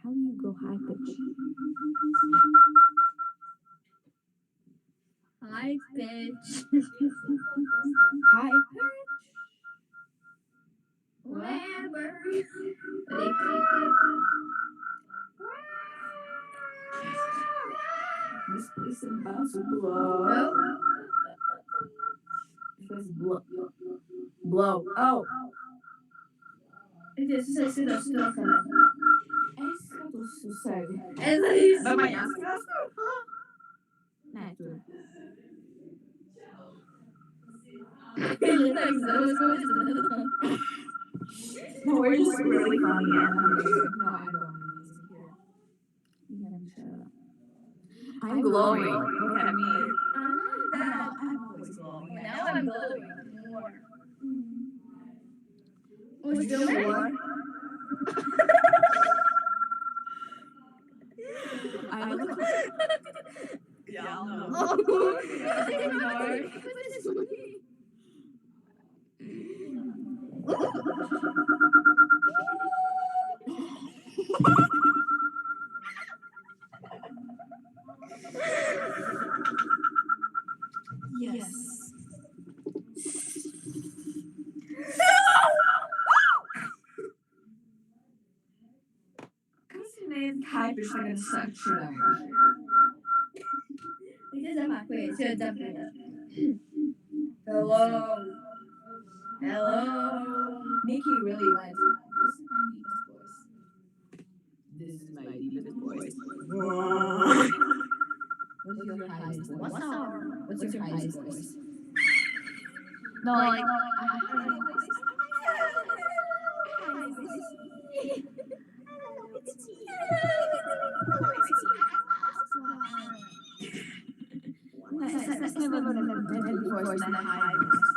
How do you go high pitch? High pitch. High pitch. Whatever. This place is about to blow. It says blow. Blow. Oh. Isso cara. Essa do sucede. É isso. Vai amanhã. Né, tu. Ele tá usando coisas. No, we're just really funny. No, I don't. I'm glowing. Look at me. I'm always glowing. Now I'm glowing more. What's still more? I look. Yeah, no. Yes. Kızının kalbisinin saçları. Because I'm not quit. So it's up there. Hello. Hello. Nikki really went. This is my deepest voice. What's your highest voice? What's your highest voice? No, like. Let's never go to the voice than a high voice.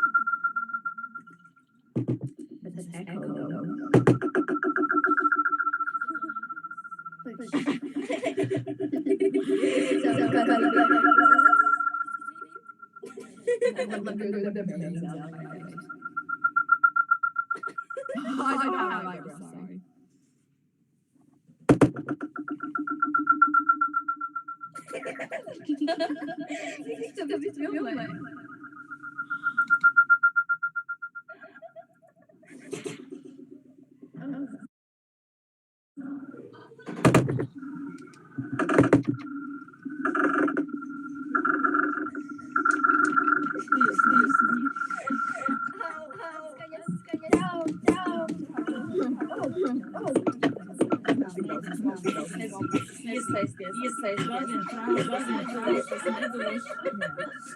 But this echo though. I don't have my eyebrows, sorry.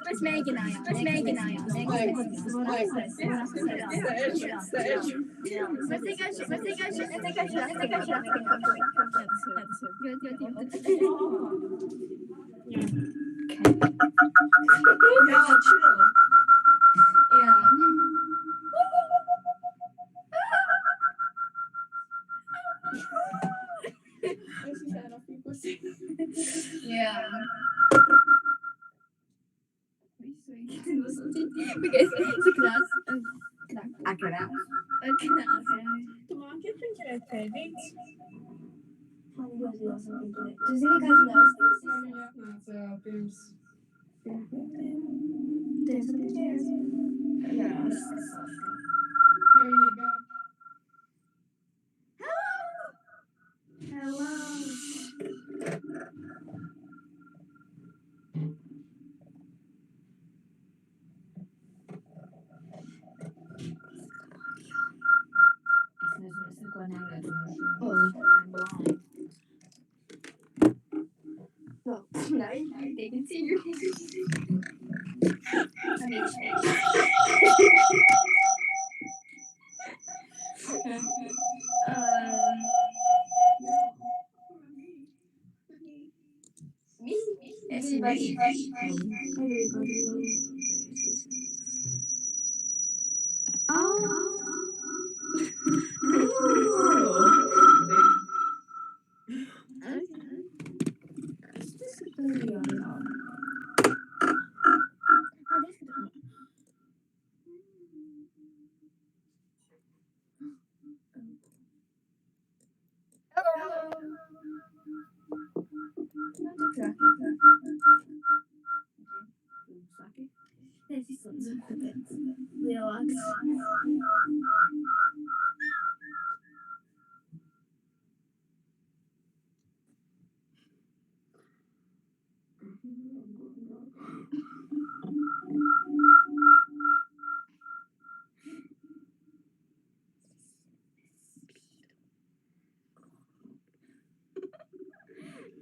Let's make an eye. Let's make an eye. Yeah. Because it's a class. Atradu. Tamam, getirin evet. Hani gözlüyorsun peki? Düzeni kaçmıyorsun. Yes. There you go. Hello. Well, now they can see your me? Everybody. Nu, tu traki. Tu saki? Es izslēdzu. Lielāks.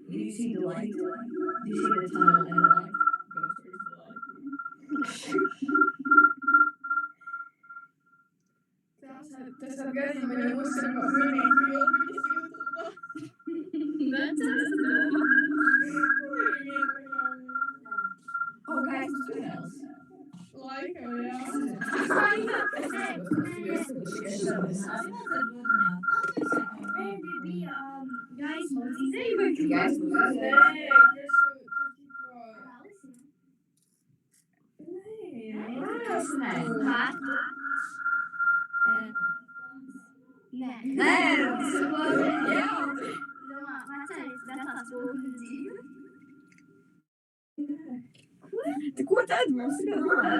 Do you see the light? Do you see the tunnel and the light? Go towards the light. Tas atgādina man mūsu mini-filmiņas YouTube'ā. Oh, guys, tunnels. Laikam, jā. Bērni bija gaismas izejot. Gaismas Nē, izejot. Tas Nē. Nē. Nē, Domā, vecais vecās būtnes dzīve. ko tad mums ir?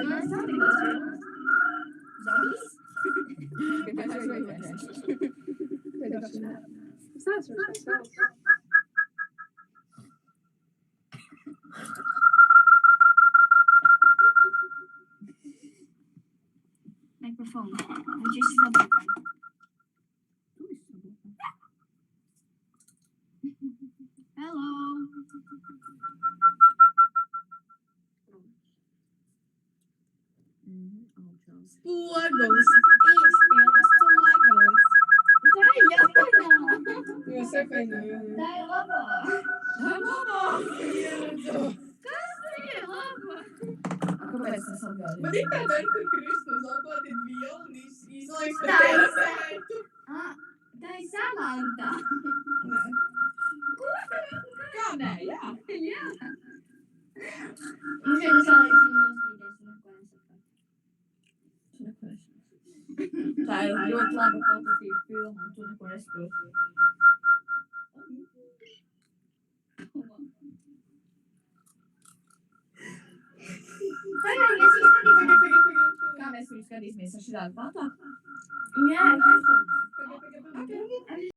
Mēs tam tikos filmas. Zombies? Kāpēc vajag Mikrofon. Viņš ir sabūkājis. Hello. Spogulis. Īspilnas spogulis. Tā ir jaunā. Jo saka, nu, Tā ir labā. Ieredzu. Kas tur ir laba? Kāpēc tas atgādina? Man ir tā dar, kur Kristus apātīt vielu un izlaiks Tā par ir sētu. Tā ir Samanta. Kā nē, jā. Jā. Un šeit es salīdzu viņu nostīties, un neko nesapratu. Tā ir ļoti laba kvalitatīva filma, un tu neko nesaproti. Tagad mēs viņu skatīsimies. Kā mēs viņu skatīsimies ar šitādu patā? Jā, Pagaid.